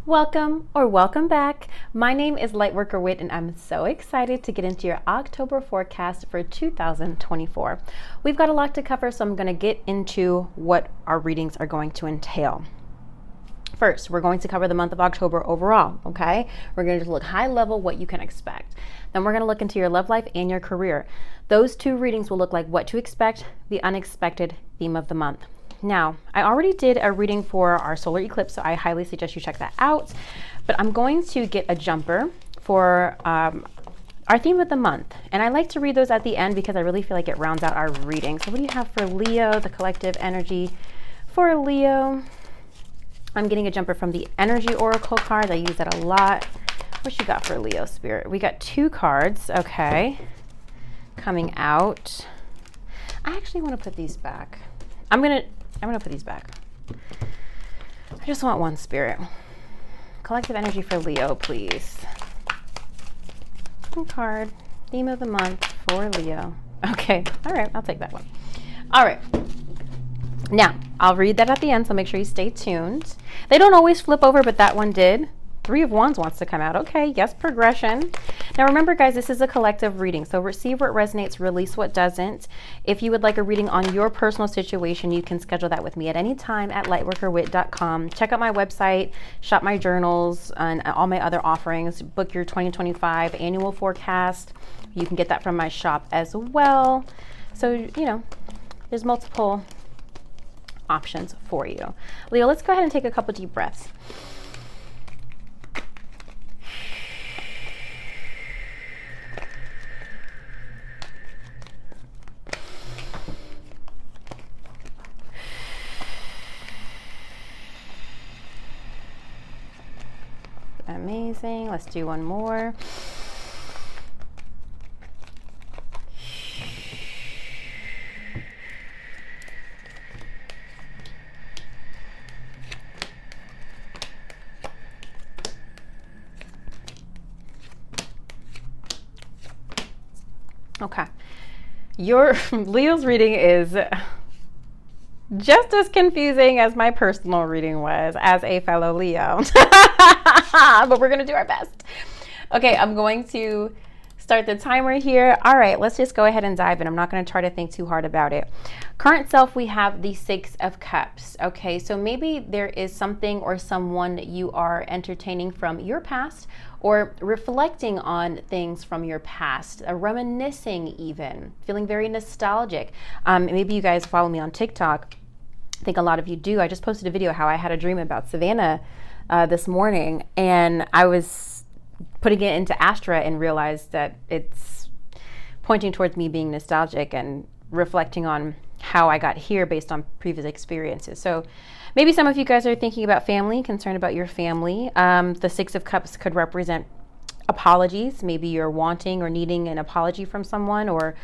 Welcome back. My name is Lightworker Whit, and I'm so excited to get into your October forecast for 2024. We've got a lot to cover, so I'm going to get into what our readings are going to entail. First, we're going to cover the month of October overall, okay? We're going to look high level what you can expect. Then we're going to look into your love life and your career. Those two readings will look like what to expect, the unexpected theme of the month. Now, I already did a reading for our solar eclipse, so I highly suggest you check that out. But I'm going to get a jumper for our theme of the month. And I like to read those at the end because I really feel like it rounds out our reading. So what do you have for Leo, the collective energy for Leo? I'm getting a jumper from the Energy Oracle cards. I use that a lot. What you got for Leo, Spirit? We got two cards, okay, coming out. I actually want to put these back. I'm gonna put these back. I just want one, Spirit. Collective energy for Leo, please. One card, theme of the month for Leo. Okay, all right, I'll take that one. All right. Now, I'll read that at the end, so make sure you stay tuned. They don't always flip over, but that one did. Three of Wands wants to come out. Okay, yes, progression. Now remember, guys, this is a collective reading, so receive what resonates, release what doesn't. If you would like a reading on your personal situation, you can schedule that with me at any time at lightworkerwhit.com. Check out my website, shop my journals, and all my other offerings. Book your 2025 annual forecast. You can get that from my shop as well. So, you know, there's multiple options for you. Leo, let's go ahead and take a couple deep breaths. Amazing. Let's do one more. Okay. Your Leo's reading is just as confusing as my personal reading was as a fellow Leo. But we're going to do our best. Okay, I'm going to start the timer here. All right, let's just go ahead and dive in. I'm not going to try to think too hard about it. Current self, we have the Six of Cups. Okay, so maybe there is something or someone that you are entertaining from your past or reflecting on things from your past, reminiscing even, feeling very nostalgic. Maybe you guys follow me on TikTok. I think a lot of you do. I just posted a video how I had a dream about Savannah this morning, and I was putting it into Astra and realized that it's pointing towards me being nostalgic and reflecting on how I got here based on previous experiences. So maybe some of you guys are thinking about family, concerned about your family. The Six of Cups could represent apologies. Maybe you're wanting or needing an apology from someone, or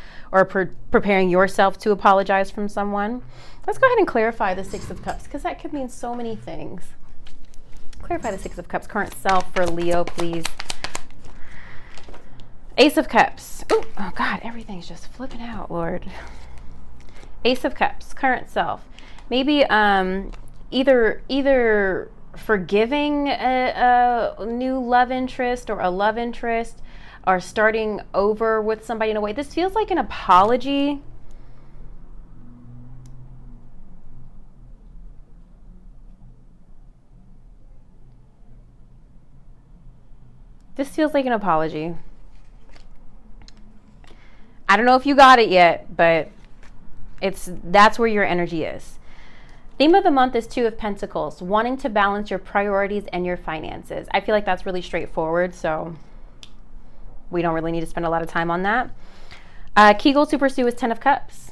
preparing yourself to apologize from someone. Let's go ahead and clarify the Six of Cups, because that could mean so many things. Clarify the Six of Cups. Current self for Leo, please. Ace of Cups. Ooh, oh God, everything's just flipping out, Lord. Ace of Cups, current self. Maybe either forgiving a new love interest or a love interest, or starting over with somebody in a way. This feels like an apology. This feels like an apology. I don't know if you got it yet, but that's where your energy is. Theme of the month is Two of Pentacles, wanting to balance your priorities and your finances. I feel like that's really straightforward, so we don't really need to spend a lot of time on that. Key goal to pursue is Ten of Cups.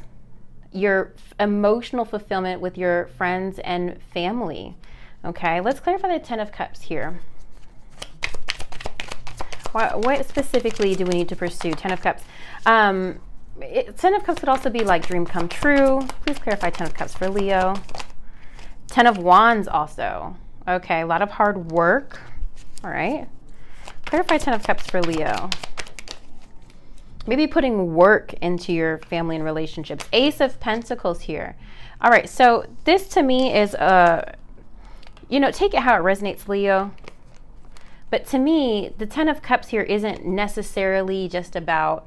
Your emotional fulfillment with your friends and family. Okay, let's clarify the Ten of Cups here. What specifically do we need to pursue? Ten of Cups. Ten of Cups could also be like dream come true. Please clarify Ten of Cups for Leo. Ten of Wands also. Okay, a lot of hard work. All right. Clarify Ten of Cups for Leo. Maybe putting work into your family and relationships. Ace of Pentacles here. All right, so this to me is, take it how it resonates, Leo. But to me, the Ten of Cups here isn't necessarily just about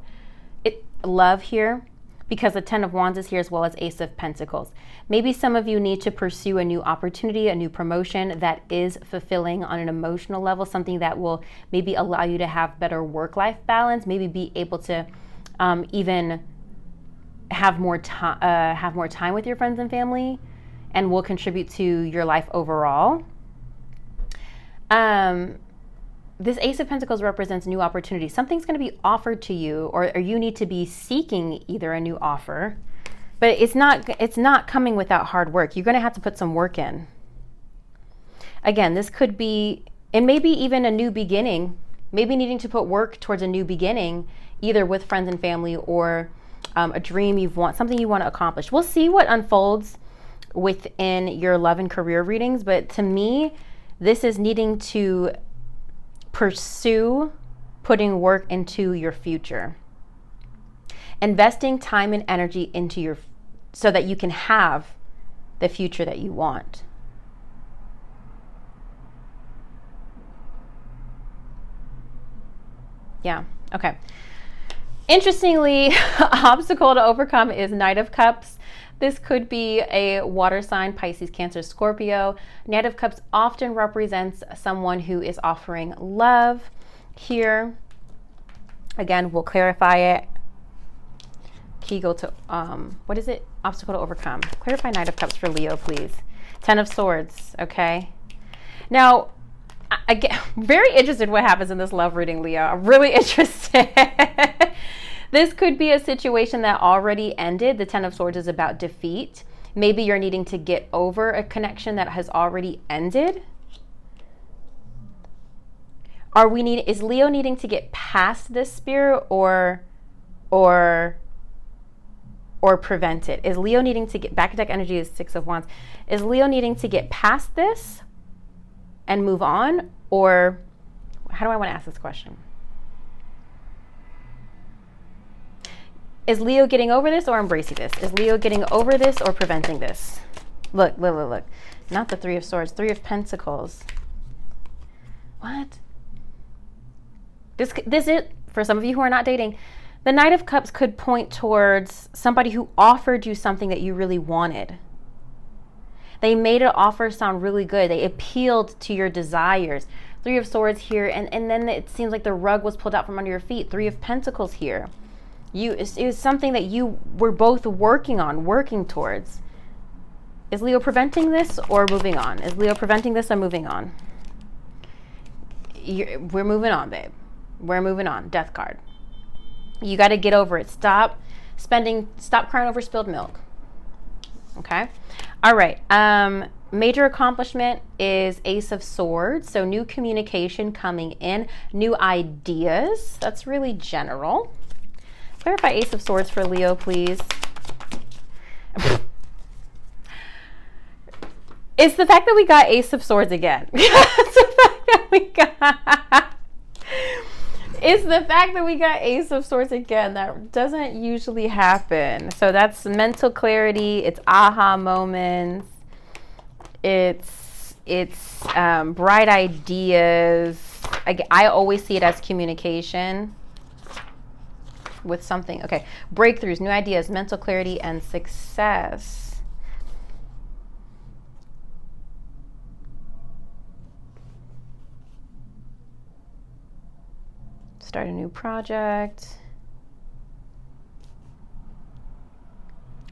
love here, because the Ten of Wands is here as well as Ace of Pentacles. Maybe some of you need to pursue a new opportunity, a new promotion that is fulfilling on an emotional level, something that will maybe allow you to have better work-life balance, maybe be able to even have more time with your friends and family, and will contribute to your life overall. This Ace of Pentacles represents new opportunities. Something's going to be offered to you, or you need to be seeking either a new offer, but it's not coming without hard work. You're going to have to put some work in. Again, this could be, and maybe even a new beginning, maybe needing to put work towards a new beginning, either with friends and family or a dream something you want to accomplish. We'll see what unfolds within your love and career readings, but to me, this is needing to pursue putting work into your future, investing time and energy into so that you can have the future that you want. Yeah, okay. Interestingly, obstacle to overcome is Knight of Cups. This could be a water sign, Pisces, Cancer, Scorpio. Knight of Cups often represents someone who is offering love here. Again, we'll clarify it. Key go to, what is it? Obstacle to overcome. Clarify Knight of Cups for Leo, please. Ten of Swords, okay? Now, I get very interested in what happens in this love reading, Leo. I'm really interested. This could be a situation that already ended. The Ten of Swords is about defeat. Maybe you're needing to get over a connection that has already ended. Is Leo needing to get past this spirit or prevent it? Is Leo needing to get, back to deck energy is Six of Wands. Is Leo needing to get past this and move on? Or how do I want to ask this question? Is Leo getting over this or embracing this? Is Leo getting over this or preventing this? Look. Not the Three of Swords, Three of Pentacles. What? This is, for some of you who are not dating, the Knight of Cups could point towards somebody who offered you something that you really wanted. They made an offer sound really good. They appealed to your desires. Three of Swords here, and then it seems like the rug was pulled out from under your feet. Three of Pentacles here. It was something that you were both working towards. Is Leo preventing this or moving on? Is Leo preventing this or moving on? We're moving on, babe. We're moving on. Death card. You got to get over it. Stop crying over spilled milk. Okay. All right. Major accomplishment is Ace of Swords. So new communication coming in, new ideas. That's really general. Clarify Ace of Swords for Leo, please. It's the fact that we got Ace of Swords again. It's the fact that we got Ace of Swords again. That doesn't usually happen. So that's mental clarity. It's aha moments. It's bright ideas. I always see it as communication with something. Okay, breakthroughs, new ideas, mental clarity, and success. Start a new project.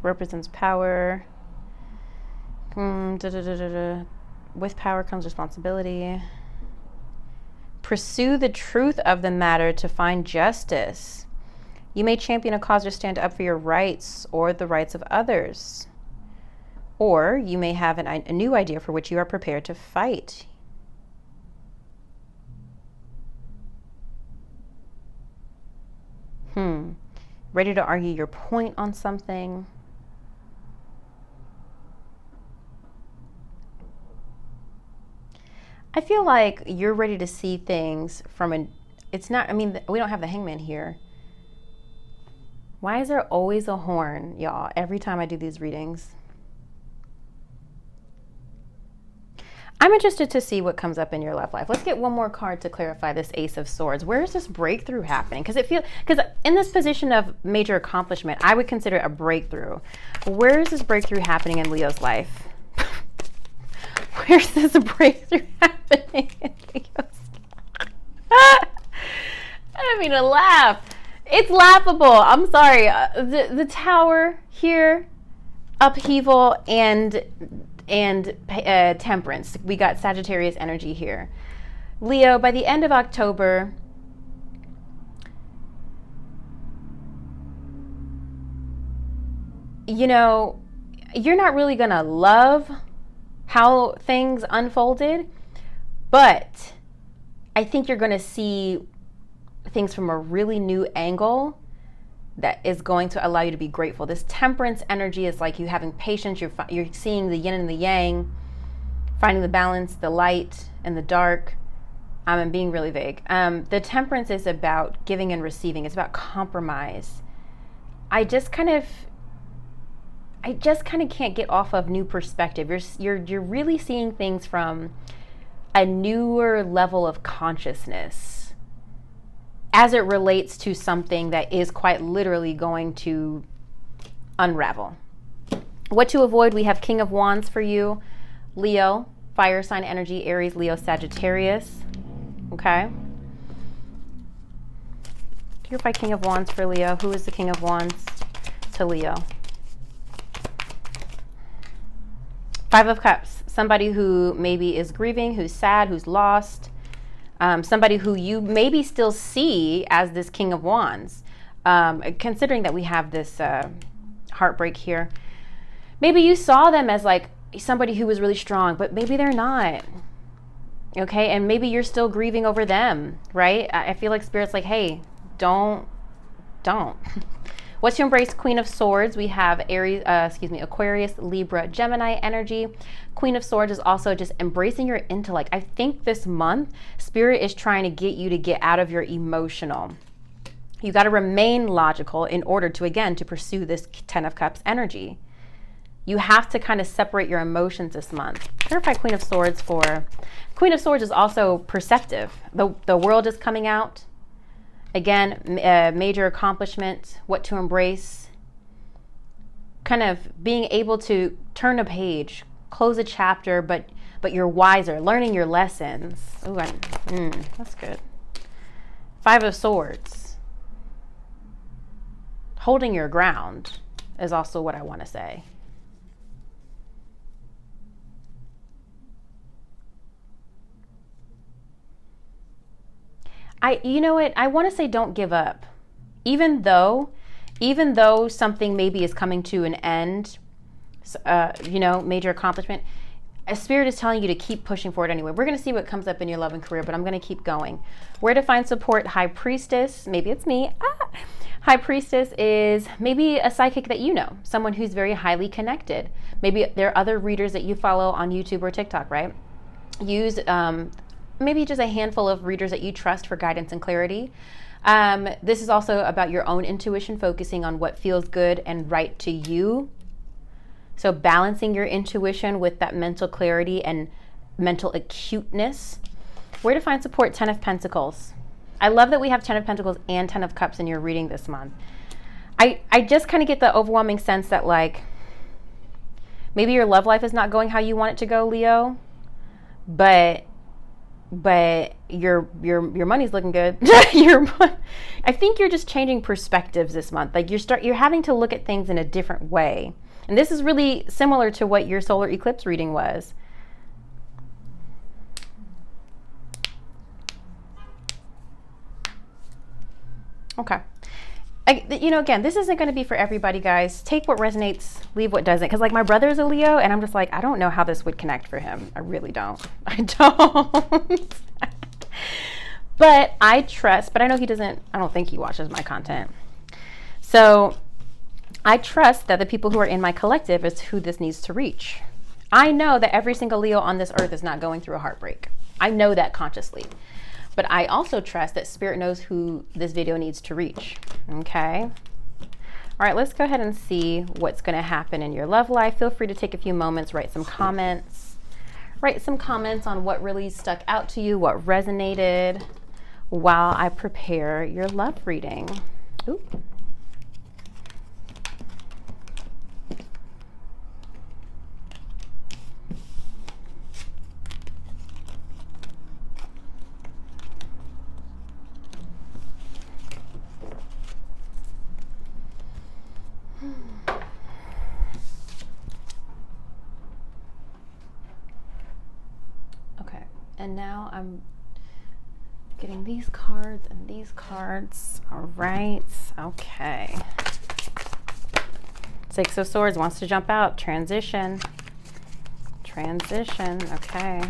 Represents power. With power comes responsibility. Pursue the truth of the matter to find justice. You may champion a cause or stand up for your rights or the rights of others. Or you may have a new idea for which you are prepared to fight. Ready to argue your point on something. I feel like you're ready to see things from we don't have the Hangman here. Why is there always a horn, y'all, every time I do these readings? I'm interested to see what comes up in your love life. Let's get one more card to clarify this Ace of Swords. Where is this breakthrough happening? Because in this position of major accomplishment, I would consider it a breakthrough. Where is this breakthrough happening in Leo's life? Where's this breakthrough happening in Leo's life? I don't mean to laugh. It's laughable. I'm sorry. The Tower here, upheaval and temperance. We got Sagittarius energy here. Leo, by the end of October, you know, you're not really gonna love how things unfolded, but I think you're gonna see things from a really new angle that is going to allow you to be grateful. This temperance energy is like you having patience. You're seeing the yin and the yang, finding the balance, the light and the dark. I'm being really vague. The temperance is about giving and receiving. It's about compromise. I just kind of can't get off of new perspective. You're really seeing things from a newer level of consciousness as it relates to something that is quite literally going to unravel. What to avoid, we have King of Wands for you, Leo, fire sign energy, Aries, Leo, Sagittarius. Okay. Clarify King of Wands for Leo. Who is the King of Wands to Leo? Five of Cups, somebody who maybe is grieving, who's sad, who's lost. Somebody who you maybe still see as this King of Wands, considering that we have this heartbreak here. Maybe you saw them as like somebody who was really strong, but maybe they're not. Okay, and maybe you're still grieving over them, right? I feel like Spirit's like, hey, don't. What's to embrace, Queen of Swords? We have Aquarius, Libra, Gemini energy. Queen of Swords is also just embracing your intellect. I think this month, Spirit is trying to get you to get out of your emotional. You got to remain logical in order to, again, to pursue this 10 of Cups energy. You have to kind of separate your emotions this month. Clarify Queen of Swords for... Queen of Swords is also perceptive. The world is coming out. Again, major accomplishment, what to embrace, kind of being able to turn a page, close a chapter, but you're wiser, learning your lessons. Ooh, that's good. Five of Swords. Holding your ground is also what I want to say. You know what? I want to say don't give up. Even though something maybe is coming to an end, major accomplishment, a Spirit is telling you to keep pushing forward anyway. We're going to see what comes up in your love and career, but I'm going to keep going. Where to find support? High Priestess. Maybe it's me. High Priestess is maybe a psychic that you know, someone who's very highly connected. Maybe there are other readers that you follow on YouTube or TikTok, right? Use... maybe just a handful of readers that you trust for guidance and clarity. This is also about your own intuition, focusing on what feels good and right to you. So balancing your intuition with that mental clarity and mental acuteness. Where to find support? 10 of Pentacles. I love that we have 10 of Pentacles and 10 of Cups in your reading this month. I just kind of get the overwhelming sense that like maybe your love life is not going how you want it to go, Leo, but your money's looking good. I think you're just changing perspectives this month. Like you're having to look at things in a different way. And this is really similar to what your solar eclipse reading was. Okay. Again, this isn't going to be for everybody, guys. Take what resonates, leave what doesn't. Because like my brother's a Leo, and I'm just like, I don't know how this would connect for him. I really don't. I don't. But I trust, but I know he doesn't, I don't think he watches my content. So I trust that the people who are in my collective is who this needs to reach. I know that every single Leo on this earth is not going through a heartbreak. I know that consciously. But I also trust that Spirit knows who this video needs to reach. Okay. All right, let's go ahead and see what's going to happen in your love life. Feel free to take a few moments, write some comments, Write some comments on what really stuck out to you, what resonated, while I prepare your love reading. Ooh. Okay, and now I'm getting these cards and these cards. All right, okay. Six of Swords wants to jump out. Transition. Transition, okay.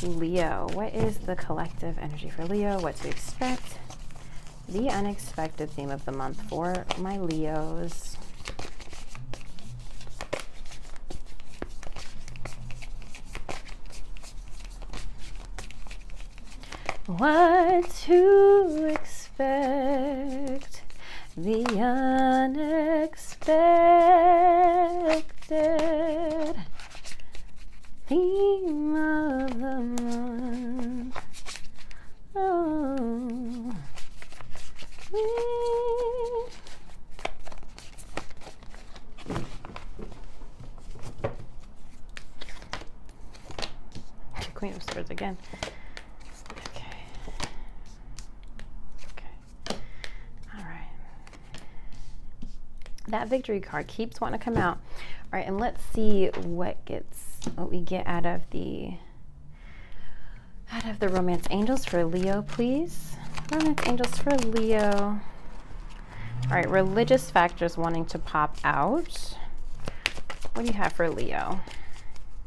Leo, what is the collective energy for Leo? What to expect? The unexpected theme of the month for my Leos. What to expect? The unexpected theme of the month. Oh. Queen of Swords again. That victory card keeps wanting to come out. All right, and let's see what we get out of the romance angels for Leo, please. Romance angels for Leo. All right, religious factors wanting to pop out. What do you have for Leo?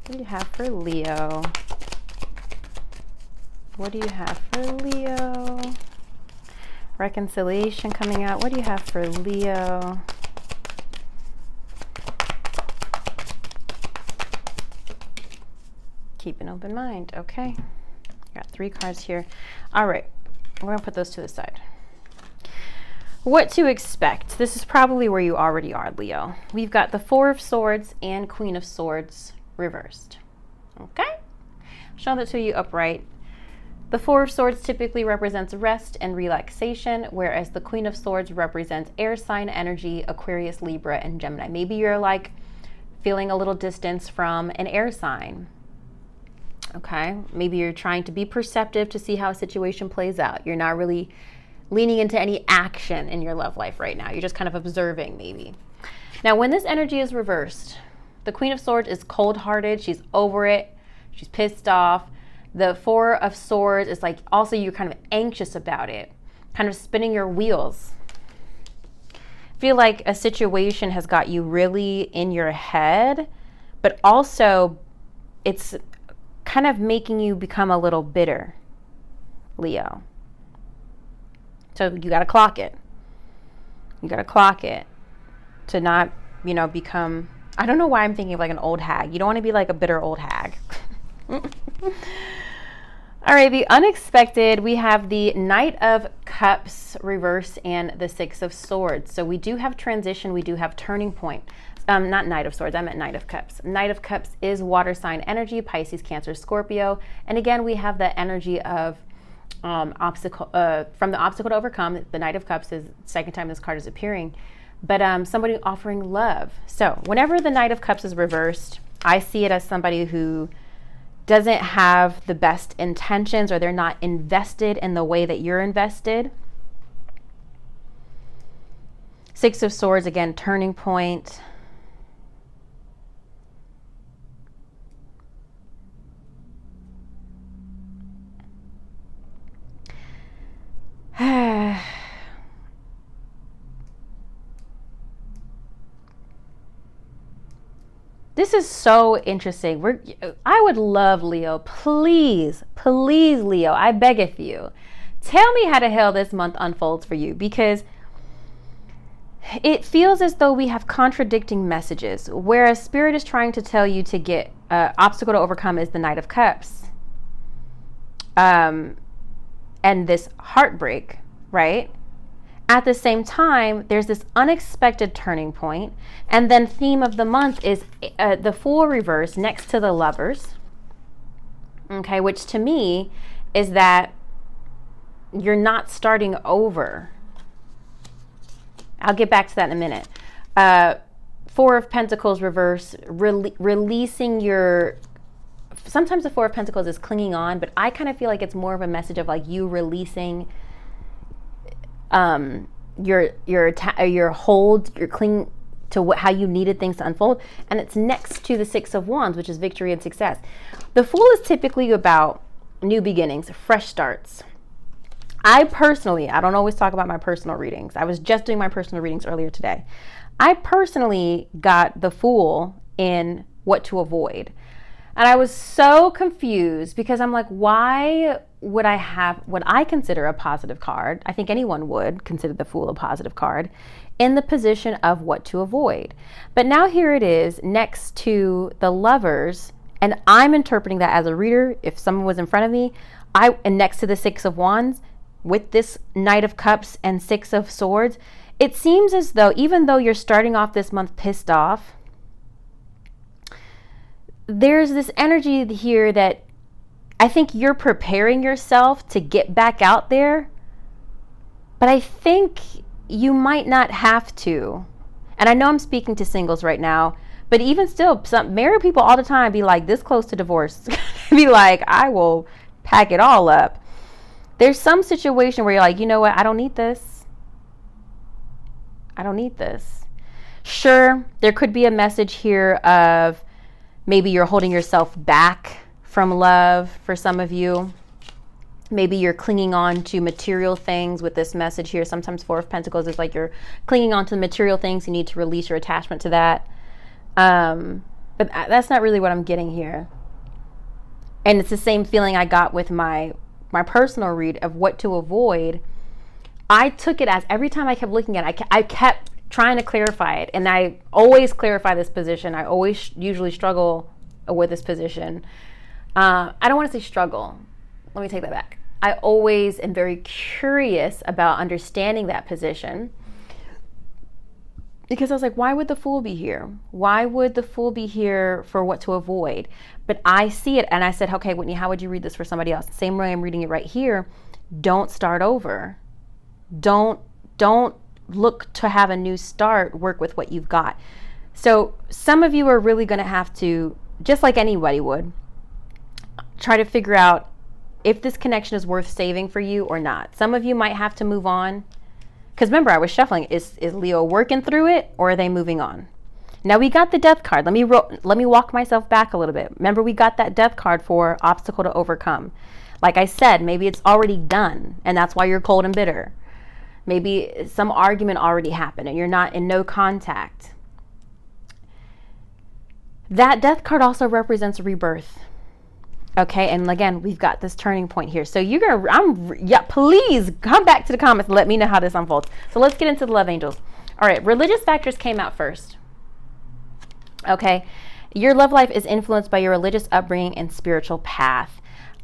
What do you have for Leo? What do you have for Leo? Reconciliation coming out. What do you have for Leo? Keep an open mind. Okay. Got 3 cards here. All right. We're going to put those to the side. What to expect? This is probably where you already are, Leo. We've got the 4 of Swords and Queen of Swords reversed. Okay. Show that to you upright. The 4 of Swords typically represents rest and relaxation, whereas the Queen of Swords represents air sign energy, Aquarius, Libra, and Gemini. Maybe you're like feeling a little distance from an air sign. Okay, maybe you're trying to be perceptive to see how a situation plays out. You're not really leaning into any action in your love life right now. You're just kind of observing maybe. Now, when this energy is reversed, the Queen of Swords is cold-hearted. She's over it. She's pissed off. The 4 of Swords is like also you're kind of anxious about it, kind of spinning your wheels. Feel like a situation has got you really in your head, but also it's kind of making you become a little bitter, Leo. So you got to clock it. You got to clock it to not, become, I don't know why I'm thinking of like an old hag. You don't want to be like a bitter old hag. All right, the unexpected, we have the Knight of Cups reverse and the 6 of Swords. So we do have transition, we do have turning point. Not Knight of Swords, I meant Knight of Cups. Knight of Cups is water sign energy, Pisces, Cancer, Scorpio. And again, we have the energy of from the obstacle to overcome. The Knight of Cups is the second time this card is appearing. But somebody offering love. So whenever the Knight of Cups is reversed, I see it as somebody who doesn't have the best intentions, or they're not invested in the way that you're invested. 6 of Swords, again, turning point. This is so interesting. I would love, Leo, please, Leo, I beggeth you, tell me how the hell this month unfolds for you, because it feels as though we have contradicting messages. Whereas Spirit is trying to tell you to get obstacle to overcome is the Knight of Cups. And this heartbreak, right? At the same time, there's this unexpected turning point. And then theme of the month is the Fool reverse next to the Lovers. Okay, which to me is that you're not starting over. I'll get back to that in a minute. Four of Pentacles reverse, releasing your, sometimes the Four of Pentacles is clinging on, but I kind of feel like it's more of a message of like you releasing your hold, your cling to how you needed things to unfold. And it's next to the Six of Wands, which is victory and success. The Fool is typically about new beginnings, fresh starts. I don't always talk about my personal readings. I was just doing my personal readings earlier today. I personally got the Fool in What to Avoid. And I was so confused because I'm like, why would I have what I consider a positive card? I think anyone would consider the Fool a positive card in the position of what to avoid. But now here it is next to the Lovers, and I'm interpreting that as a reader. If someone was in front of me, and next to the Six of Wands, with this Knight of Cups and Six of Swords, it seems as though even though you're starting off this month pissed off, there's this energy here that I think you're preparing yourself to get back out there, but I think you might not have to. And I know I'm speaking to singles right now, but even still, some married people all the time be like this close to divorce. Be like, I will pack it all up. There's some situation where you're like, you know what? I don't need this. I don't need this. Sure, there could be a message here of maybe you're holding yourself back from love for some of you. Maybe you're clinging on to material things with this message here. Sometimes Four of Pentacles is like you're clinging on to the material things. You need to release your attachment to that. But that's not really what I'm getting here. And it's the same feeling I got with my personal read of what to avoid. I took it as every time I kept looking at it, I kept trying to clarify it. And I always clarify this position. I always usually struggle with this position. I don't want to say struggle. Let me take that back. I always am very curious about understanding that position. Because I was like, why would the Fool be here? Why would the Fool be here for what to avoid? But I see it and I said, okay, Whitney, how would you read this for somebody else? Same way I'm reading it right here. Don't start over. Don't look to have a new start. Work with what you've got. So some of you are really going to have to, just like anybody would, try to figure out if this connection is worth saving for you or not. Some of you might have to move on. Because remember, I was shuffling. Is Leo working through it or are they moving on? Now we got the Death card. Let me walk myself back a little bit. Remember, we got that Death card for obstacle to overcome. Like I said, maybe it's already done and that's why you're cold and bitter. Maybe some argument already happened and you're not in no contact. That Death card also represents rebirth. Okay, and again, we've got this turning point here. So you're gonna, please come back to the comments and let me know how this unfolds. So let's get into the love angels. All right, religious factors came out first. Okay, your love life is influenced by your religious upbringing and spiritual path.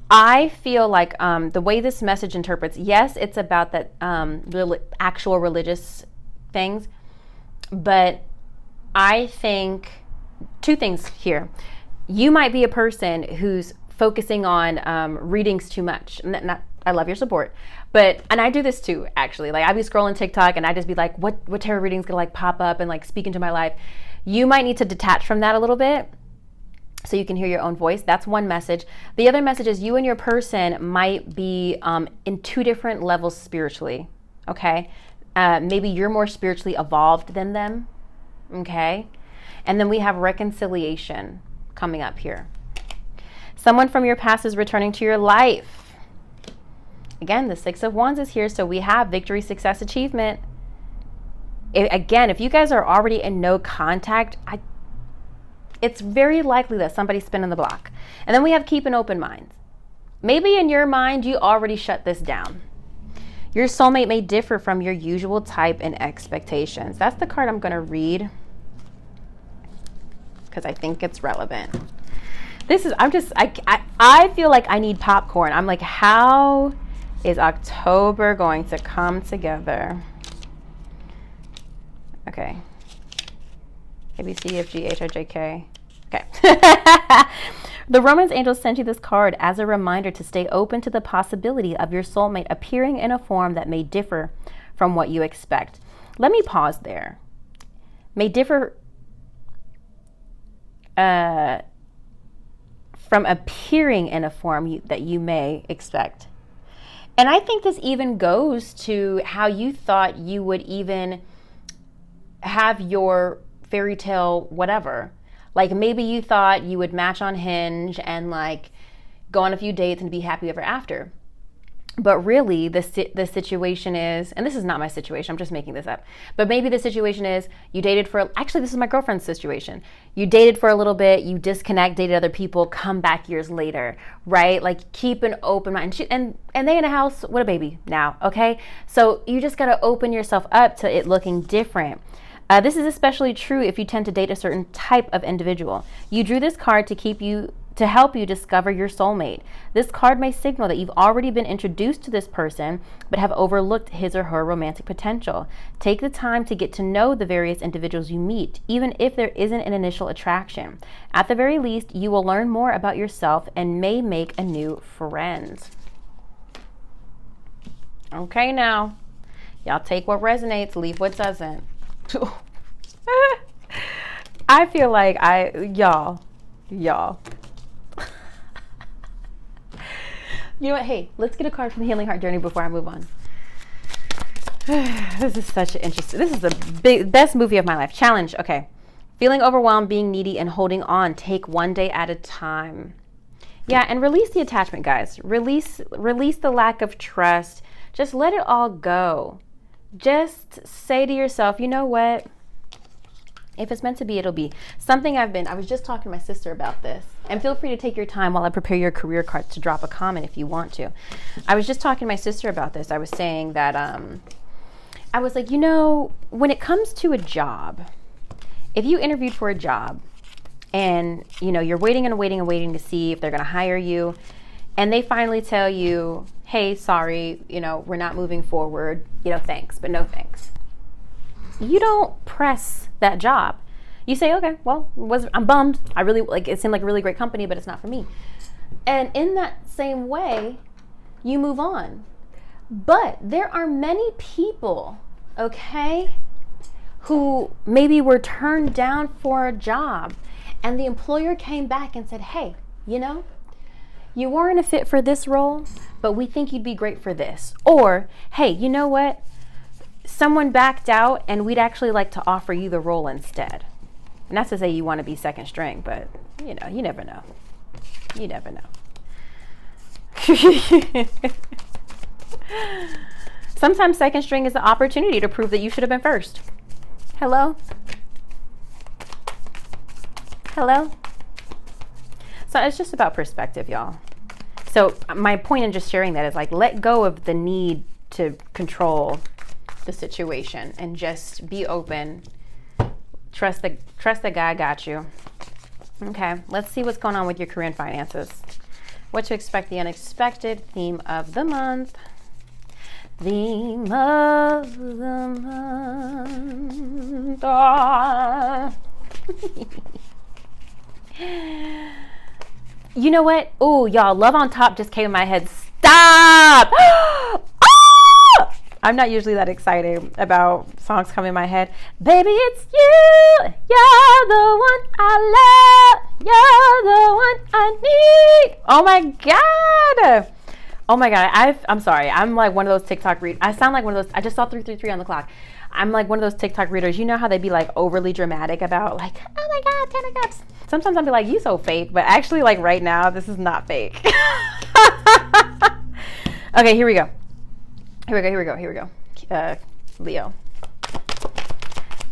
I feel like the way this message interprets, yes, it's about that actual religious things, but I think two things here. You might be a person who's focusing on readings too much. I love your support, and I do this too, actually. Like I be scrolling TikTok and I just be like, what tarot readings gonna like pop up and like speak into my life? You might need to detach from that a little bit so you can hear your own voice. That's one message. The other message is you and your person might be in two different levels spiritually, okay? Maybe you're more spiritually evolved than them, okay? And then we have reconciliation coming up here. Someone from your past is returning to your life. Again, the Six of Wands is here, so we have victory, success, achievement. Again, if you guys are already in no contact, it's very likely that somebody's spinning the block. And then we have keep an open mind. Maybe in your mind, you already shut this down. Your soulmate may differ from your usual type and expectations. That's the card I'm going to read because I think it's relevant. I feel like I need popcorn. I'm like, how is October going to come together? Okay. A, B, C, F, G, H, I, J, K. Okay. The romance angels sent you this card as a reminder to stay open to the possibility of your soulmate appearing in a form that may differ from what you expect. Let me pause there. May differ from appearing in a form that you may expect. And I think this even goes to how you thought you would even have your fairy tale whatever. Like maybe you thought you would match on Hinge and like go on a few dates and be happy ever after. But really the situation is, and this is not my situation, I'm just making this up, but maybe the situation is you dated for, actually this is my girlfriend's situation. You dated for a little bit, you disconnect, dated other people, come back years later, right? Like keep an open mind. And they in a house with a baby now, okay? So you just gotta open yourself up to it looking different. This is especially true if you tend to date a certain type of individual. You drew this card to help you discover your soulmate. This card may signal that you've already been introduced to this person, but have overlooked his or her romantic potential. Take the time to get to know the various individuals you meet, even if there isn't an initial attraction. At the very least, you will learn more about yourself and may make a new friend. Okay, now, y'all take what resonates, leave what doesn't. I feel like y'all. You know what? Hey, let's get a card from the Healing Heart Journey before I move on. This is such an interesting. This is the best movie of my life. Challenge. Okay. Feeling overwhelmed, being needy, and holding on. Take one day at a time. Yeah, and release the attachment, guys. Release the lack of trust. Just let it all go. Just say to yourself, you know what? If it's meant to be, it'll be. I was just talking to my sister about this. And feel free to take your time while I prepare your career cards to drop a comment if you want to. I was just talking to my sister about this. I was saying that, I was like, when it comes to a job, if you interviewed for a job and, you're waiting to see if they're going to hire you, and they finally tell you, hey, sorry, we're not moving forward, thanks, but no thanks. You don't press that job. You say, okay, well, I'm bummed. It seemed like a really great company, but it's not for me. And in that same way, you move on. But there are many people, okay, who maybe were turned down for a job and the employer came back and said, hey, you weren't a fit for this role, but we think you'd be great for this. Or, hey, you know what? Someone backed out and we'd actually like to offer you the role instead. Not to say you want to be second string, but you never know. You never know. Sometimes second string is the opportunity to prove that you should have been first. Hello? So it's just about perspective, y'all. So my point in just sharing that is let go of the need to control the situation and just be open. Trust that God got you. Okay, let's see what's going on with your career and finances. What to expect, the unexpected, theme of the month. Theme of the month. You know what? Oh, y'all, Love on Top just came in my head. Stop! I'm not usually that excited about songs coming in my head. Baby, it's you. You're the one I love. You're the one I need. Oh my God. I'm sorry. I'm like one of those TikTok readers. I sound like one of those. I just saw 333 on the clock. I'm like one of those TikTok readers. You know how they be like overly dramatic about oh my God, 10 of Cups. Sometimes I'll be like, you so fake. But actually right now, this is not fake. Okay, here we go. Leo.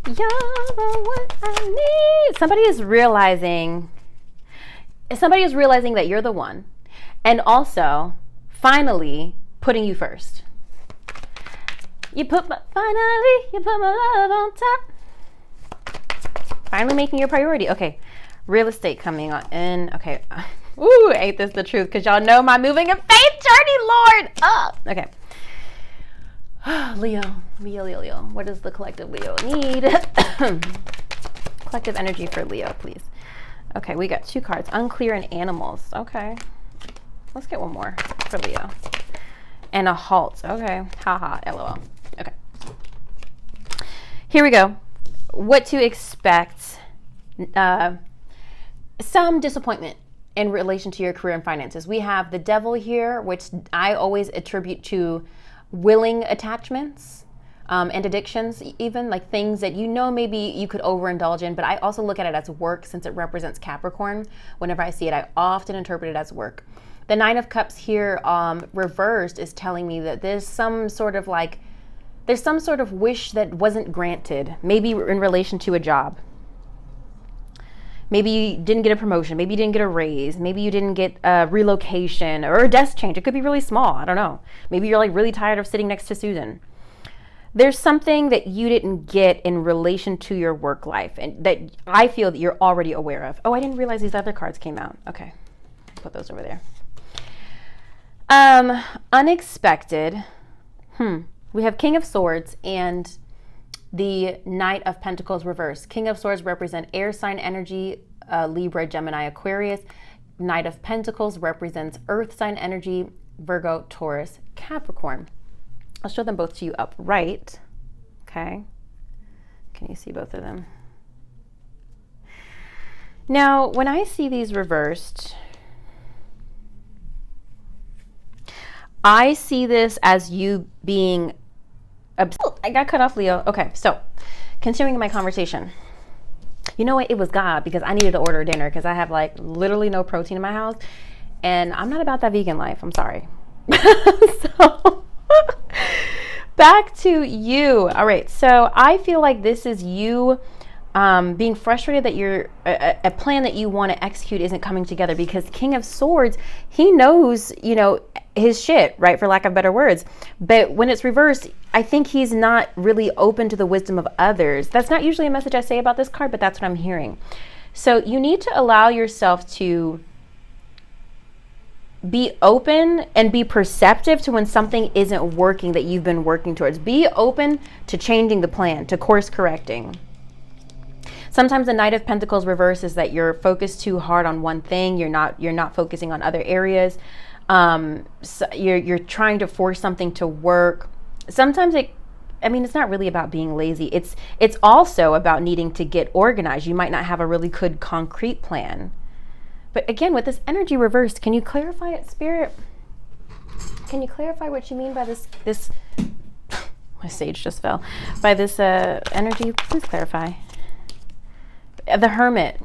You're the one I need. Somebody is realizing that you're the one. And also, finally, putting you first. You put my love on top. Finally making your priority. Okay, real estate coming on in. Okay. Ooh, ain't this the truth? Because y'all know my moving in faith journey, Lord. Okay. Leo. What does the collective Leo need? Collective energy for Leo, please. Okay, we got 2 cards. Unclear and animals. Okay. Let's get one more for Leo. And a halt. Okay. Haha. LOL. Okay. Here we go. What to expect. Some disappointment in relation to your career and finances. We have the devil here, which I always attribute to willing attachments and addictions, even like things that maybe you could overindulge in, but I also look at it as work since it represents Capricorn. Whenever I see it, I often interpret it as work. The 9 of Cups here reversed is telling me that there's some sort of wish that wasn't granted, maybe in relation to a job. Maybe you didn't get a promotion. Maybe you didn't get a raise. Maybe you didn't get a relocation or a desk change. It could be really small. I don't know. Maybe you're like really tired of sitting next to Susan. There's something that you didn't get in relation to your work life and that I feel that you're already aware of. Oh, I didn't realize these other cards came out. Okay. Put those over there. Unexpected. We have King of Swords and the Knight of Pentacles reversed. King of Swords represent air sign energy, Libra, Gemini, Aquarius. Knight of Pentacles represents earth sign energy, Virgo, Taurus, Capricorn. I'll show them both to you upright. Okay. Can you see both of them? Now, when I see these reversed, I see this as you being I got cut off, Leo. Okay, so continuing my conversation. You know what? It was God because I needed to order dinner because I have like literally no protein in my house and I'm not about that vegan life. I'm sorry. So back to you. All right, so I feel like this is you being frustrated that a plan that you want to execute isn't coming together because King of Swords, he knows, his shit, right? For lack of better words. But when it's reversed, I think he's not really open to the wisdom of others. That's not usually a message I say about this card, but that's what I'm hearing. So you need to allow yourself to be open and be perceptive to when something isn't working that you've been working towards. Be open to changing the plan, to course correcting. Sometimes the Knight of Pentacles reverse is that you're focused too hard on one thing. You're not focusing on other areas. So you're trying to force something to work. Sometimes it's not really about being lazy. It's also about needing to get organized. You might not have a really good concrete plan. But again, with this energy reversed, can you clarify it, Spirit? Can you clarify what you mean by this my sage just fell. By this energy, please clarify. The Hermit.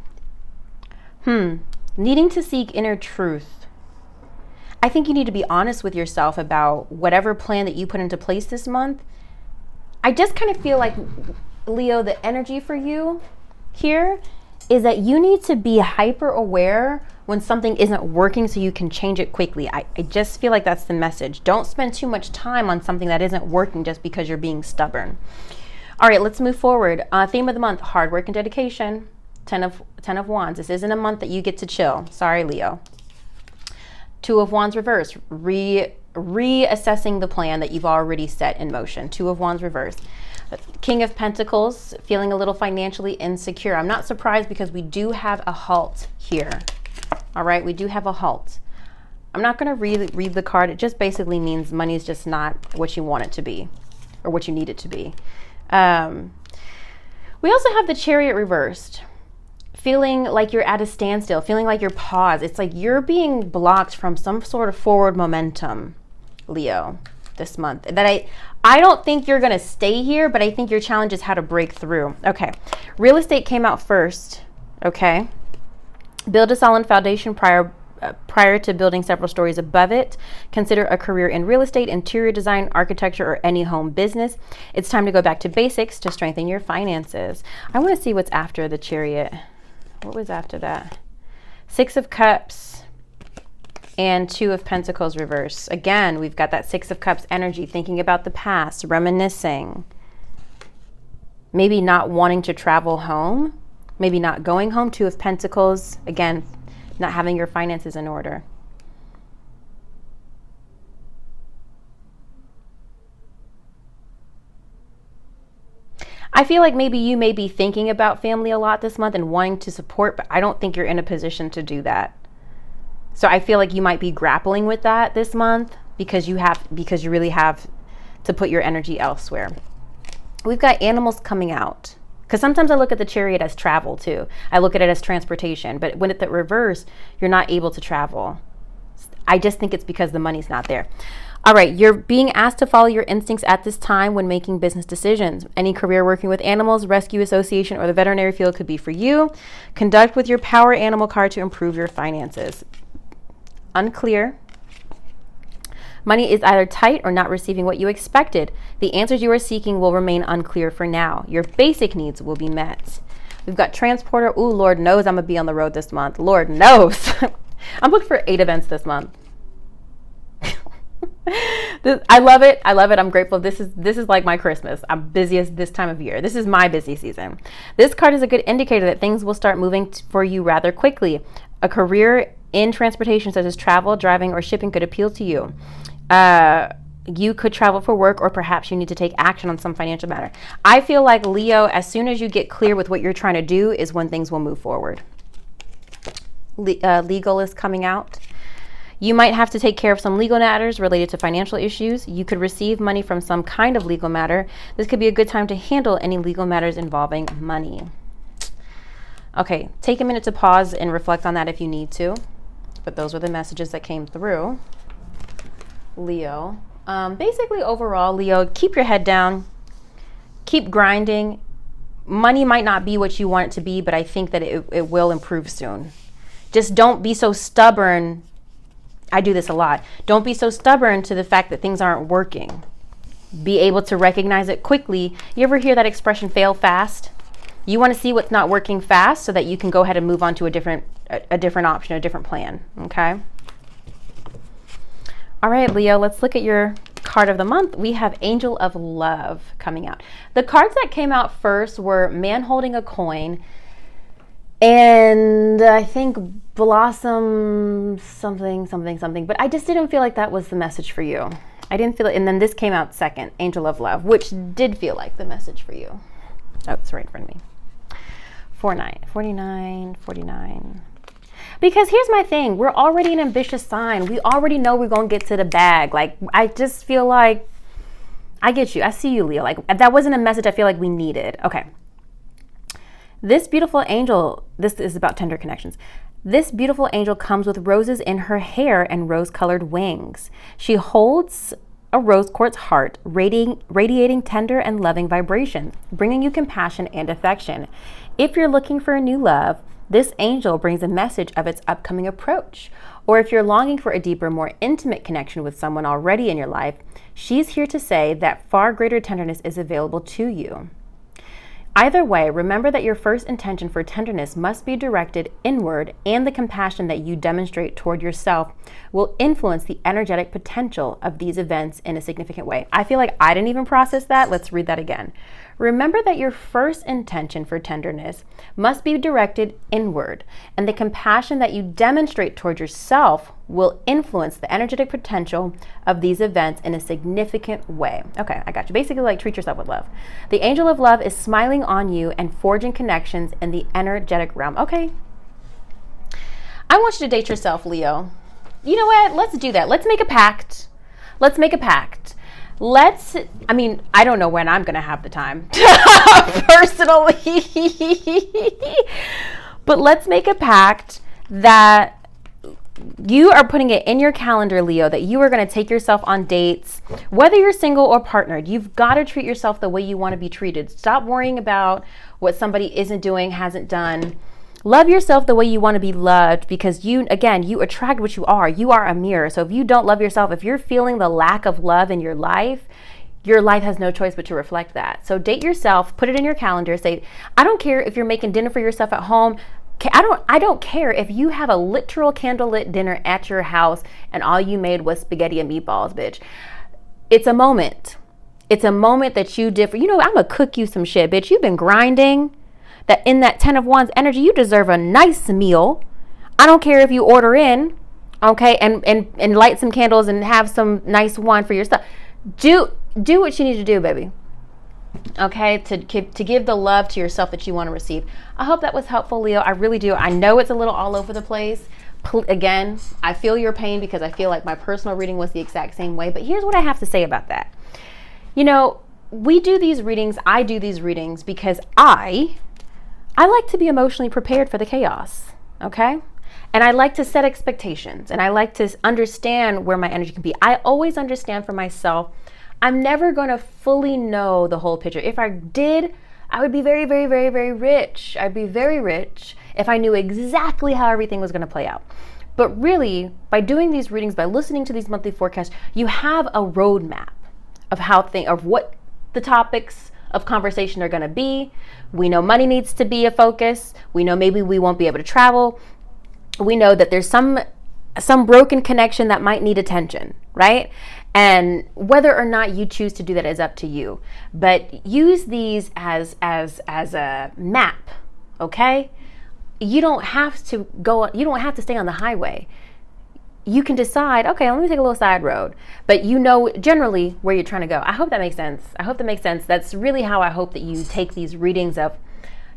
Needing to seek inner truth. I think you need to be honest with yourself about whatever plan that you put into place this month. I just kind of feel like, Leo, the energy for you here is that you need to be hyper aware when something isn't working so you can change it quickly. I just feel like that's the message. Don't spend too much time on something that isn't working just because you're being stubborn. All right, let's move forward. Theme of the month, hard work and dedication. 10 of Wands. This isn't a month that you get to chill. Sorry, Leo. 2 of Wands reverse. Reassessing the plan that you've already set in motion. 2 of Wands reverse. King of Pentacles, feeling a little financially insecure. I'm not surprised because we do have a halt here. All right, we do have a halt. I'm not going to read the card. It just basically means money is just not what you want it to be or what you need it to be. We also have the Chariot reversed. Feeling like you're at a standstill, feeling like you're paused. It's like you're being blocked from some sort of forward momentum, Leo, this month. That I don't think you're going to stay here, but I think your challenge is how to break through. Okay, real estate came out first, okay? Build a solid foundation prior to building several stories above it. Consider a career in real estate, interior design, architecture, or any home business. It's time to go back to basics to strengthen your finances. I want to see what's after the Chariot. What was after that? 6 of Cups and 2 of Pentacles reverse. Again, we've got that 6 of Cups energy, thinking about the past, reminiscing. Maybe not wanting to travel home. Maybe not going home. 2 of Pentacles. Again, not having your finances in order. I feel like maybe you may be thinking about family a lot this month and wanting to support, but I don't think you're in a position to do that. So I feel like you might be grappling with that this month because you really have to put your energy elsewhere. We've got animals coming out. Because sometimes I look at the Chariot as travel too. I look at it as transportation. But when it's the reverse, you're not able to travel. I just think it's because the money's not there. All right, you're being asked to follow your instincts at this time when making business decisions. Any career working with animals, rescue association, or the veterinary field could be for you. Conduct with your power animal card to improve your finances. Unclear. Money is either tight or not receiving what you expected. The answers you are seeking will remain unclear for now. Your basic needs will be met. We've got transporter. Ooh, Lord knows I'm going to be on the road this month. Lord knows. I'm booked for 8 events this month. I love it. I love it. I'm grateful. This is like my Christmas. I'm busiest this time of year. This is my busy season. This card is a good indicator that things will start moving for you rather quickly. A career in transportation such as travel, driving, or shipping could appeal to you. You could travel for work, or perhaps you need to take action on some financial matter. I feel like, Leo, as soon as you get clear with what you're trying to do is when things will move forward. Legal is coming out. You might have to take care of some legal matters related to financial issues. You could receive money from some kind of legal matter. This could be a good time to handle any legal matters involving money. Okay, take a minute to pause and reflect on that if you need to. But those were the messages that came through. Leo. Basically, overall, Leo, keep your head down. Keep grinding. Money might not be what you want it to be, but I think that it will improve soon. Just don't be so stubborn. I do this a lot. Don't be so stubborn to the fact that things aren't working. Be able to recognize it quickly. You ever hear that expression, fail fast? You want to see what's not working fast so that you can go ahead and move on to a different option, a different plan, okay? All right, Leo, let's look at your card of the month. We have Angel of Love coming out. The cards that came out first were Man Holding a Coin, and I think Blossom something, but I just didn't feel like that was the message for you. I didn't feel it. And then this came out second, Angel of Love, which did feel like the message for you. Oh, it's right in front of me. 49. Because here's my thing. We're already an ambitious sign. We already know we're going to get to the bag. Like, I just feel like, I get you. I see you, Leo. Like, that wasn't a message I feel like we needed. Okay. This beautiful angel, this is about tender connections. This beautiful angel comes with roses in her hair and rose-colored wings. She holds a rose quartz heart, radiating tender and loving vibration, bringing you compassion and affection. If you're looking for a new love, this angel brings a message of its upcoming approach. Or if you're longing for a deeper, more intimate connection with someone already in your life, she's here to say that far greater tenderness is available to you. Either way, remember that your first intention for tenderness must be directed inward, and the compassion that you demonstrate toward yourself will influence the energetic potential of these events in a significant way. I feel like I didn't even process that. Let's read that again. Remember that your first intention for tenderness must be directed inward, and the compassion that you demonstrate toward yourself will influence the energetic potential of these events in a significant way. Okay, I got you. Basically, like, treat yourself with love. The angel of love is smiling on you and forging connections in the energetic realm. Okay. I want you to date yourself, Leo. You know what? Let's do that. Let's make a pact. I don't know when I'm going to have the time personally, but let's make a pact that you are putting it in your calendar, Leo, that you are going to take yourself on dates, whether you're single or partnered. You've got to treat yourself the way you want to be treated. Stop worrying about what somebody isn't doing, hasn't done. Love yourself the way you want to be loved, because you attract what you are. You are a mirror. So if you don't love yourself, if you're feeling the lack of love in your life has no choice but to reflect that. So date yourself, put it in your calendar, say, I don't care if you're making dinner for yourself at home. I don't care if you have a literal candlelit dinner at your house and all you made was spaghetti and meatballs, bitch. It's a moment. It's a moment that you did for, I'm going to cook you some shit, bitch. You've been grinding. That in that 10 of Wands energy, you deserve a nice meal. I don't care if you order in, okay, and light some candles and have some nice wine for yourself. Do what you need to do, baby. Okay, to give the love to yourself that you want to receive. I hope that was helpful, Leo. I really do. I know it's a little all over the place. Again, I feel your pain because I feel like my personal reading was the exact same way. But here's what I have to say about that. You know, we do these readings. I do these readings because I like to be emotionally prepared for the chaos. Okay? And I like to set expectations, and I like to understand where my energy can be. I always understand for myself, I'm never going to fully know the whole picture. If I did, I would be very, very, very, very rich. I'd be very rich if I knew exactly how everything was going to play out. But really, by doing these readings, by listening to these monthly forecasts, you have a roadmap of what the topics of conversation are going to be. We know money needs to be a focus. We know maybe we won't be able to travel. We know that there's some broken connection that might need attention, right? And whether or not you choose to do that is up to you. But use these as a map, okay? You don't have to stay on the highway. You can decide, okay, let me take a little side road. But you know generally where you're trying to go. I hope that makes sense. That's really how I hope that you take these readings of,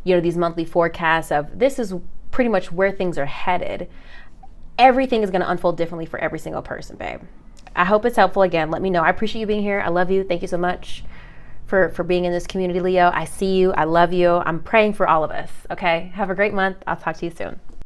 these monthly forecasts of this is pretty much where things are headed. Everything is going to unfold differently for every single person, babe. I hope it's helpful. Again, let me know. I appreciate you being here. I love you. Thank you so much for being in this community, Leo. I see you. I love you. I'm praying for all of us. Okay? Have a great month. I'll talk to you soon.